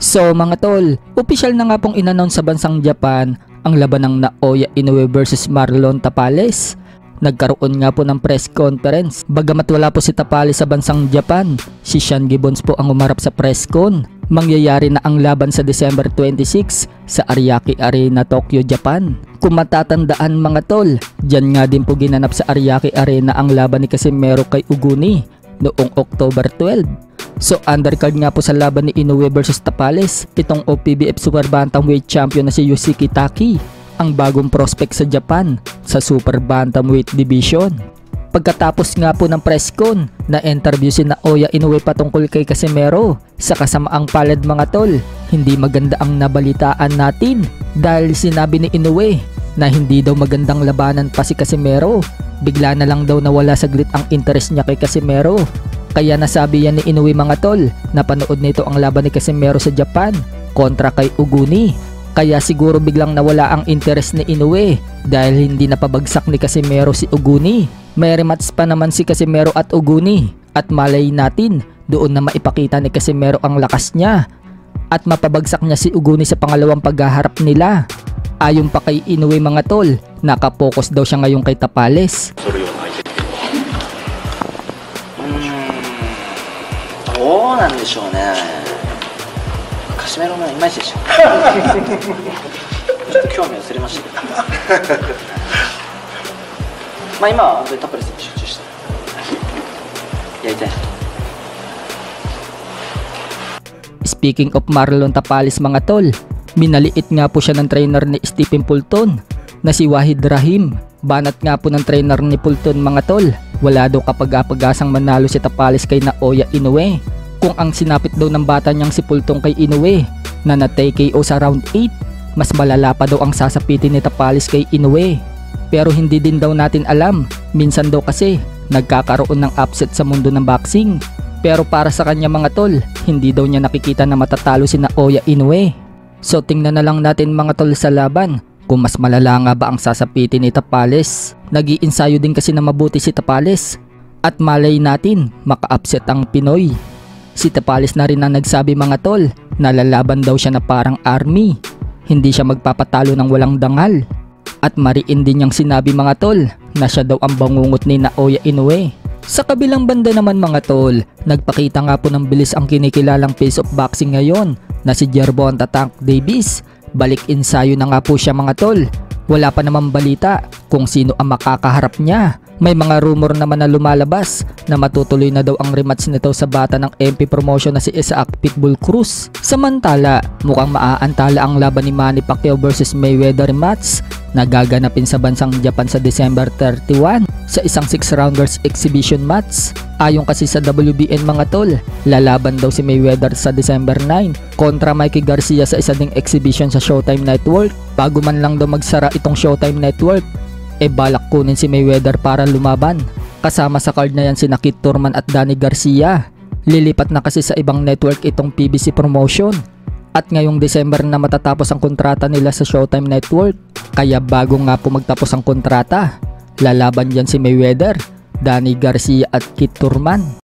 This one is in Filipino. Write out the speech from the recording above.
So mga tol, opisyal na nga pong in-announce sa bansang Japan ang laban ng Naoya Inoue versus Marlon Tapales. Nagkaroon nga po ng press conference. Bagamat wala po si Tapales sa bansang Japan, si Sean Gibbons po ang umarap sa press con. Mangyayari na ang laban sa December 26 sa Ariake Arena, Tokyo, Japan. Kung matatandaan mga tol, dyan nga din po ginanap sa Ariake Arena ang laban ni Casimero kay Uguni noong October 12. So undercard nga po sa laban ni Inoue versus Tapales, itong OPBF Super Bantamweight Champion na si Yusuke Taki, ang bagong prospect sa Japan sa Super Bantamweight Division. Pagkatapos nga po ng press con, na-interview si Naoya Inoue patungkol kay Casimero. Sa kasamaang palad mga tol, hindi maganda ang nabalitaan natin dahil sinabi ni Inoue na hindi daw magandang labanan pa si Casimero. Bigla na lang daw nawala saglit ang interest niya kay Casimero. Kaya nasabi yan ni Inoue mga tol na panood nito ang laban ni Casimero sa Japan kontra kay Uguni. Kaya siguro biglang nawala ang interest ni Inoue dahil hindi napabagsak ni Casimero si Uguni. May rematch pa naman si Casimero at Uguni at malay natin doon na maipakita ni Casimero ang lakas niya at mapabagsak niya si Uguni sa pangalawang paghaharap nila. Ayon pa kay Inoue mga tol, nakapokus daw siya ngayon kay Tapales. どうなんでしょうね。カシメロがいまいちでしょ。ちょっと興味を忘れましたけど。まあ今は本当にタップレスに集中してやりたい。Speaking of Marlon Tapales mga tol, minaliit nga po siya ng trainer ni Stephen Fulton na si Wahid Rahim. Banat nga po ng trainer ni Fulton mga tol, wala daw kapag-apagasang manalo si Tapales kay Naoya Inoue. Kung ang sinapit daw ng bata niyang si Fulton kay Inoue na na-TKO sa round 8, mas malala pa daw ang sasapitin ni Tapales kay Inoue. Pero hindi din daw natin alam, minsan daw kasi nagkakaroon ng upset sa mundo ng boxing. Pero para sa kanya mga tol, hindi daw niya nakikita na matatalo si Naoya Inoue. So tingnan na lang natin mga tol sa laban kung mas malala nga ba ang sasapitin ni Tapales. Nag-iinsayo din kasi na mabuti si Tapales at malay natin maka-upset ang Pinoy. Si Tapales na rin ang nagsabi mga tol na lalaban daw siya na parang army, hindi siya magpapatalo ng walang dangal. At mariin din niyang sinabi mga tol na siya daw ang bangungot ni Naoya Inoue. Sa kabilang banda naman mga tol, nagpakita nga po ng bilis ang kinikilalang face of boxing ngayon na si Gervonta Tank Davis. Balik ensayo na nga po siya mga tol. Wala pa namang balita kung sino ang makakaharap niya. May mga rumor naman na lumalabas na matutuloy na daw ang rematch nito sa bata ng MP Promotion na si Isaac Pitbull Cruz. Samantala, mukhang maaantala ang laban ni Manny Pacquiao versus Mayweather rematch na gaganapin sa bansang Japan sa December 31 sa isang 6-rounders exhibition match. Ayon kasi sa WBN mga tol, lalaban daw si Mayweather sa December 9 kontra Mikey Garcia sa isa ding exhibition sa Showtime Network. Bago man lang daw magsara itong Showtime Network, balak kunin si Mayweather para lumaban. Kasama sa card na yan si Kit Thurman at Danny Garcia. Lilipat na kasi sa ibang network itong PBC Promotion. At ngayong December na matatapos ang kontrata nila sa Showtime Network. Kaya bago nga po magtapos ang kontrata, lalaban dyan si Mayweather, Danny Garcia at Kit Thurman.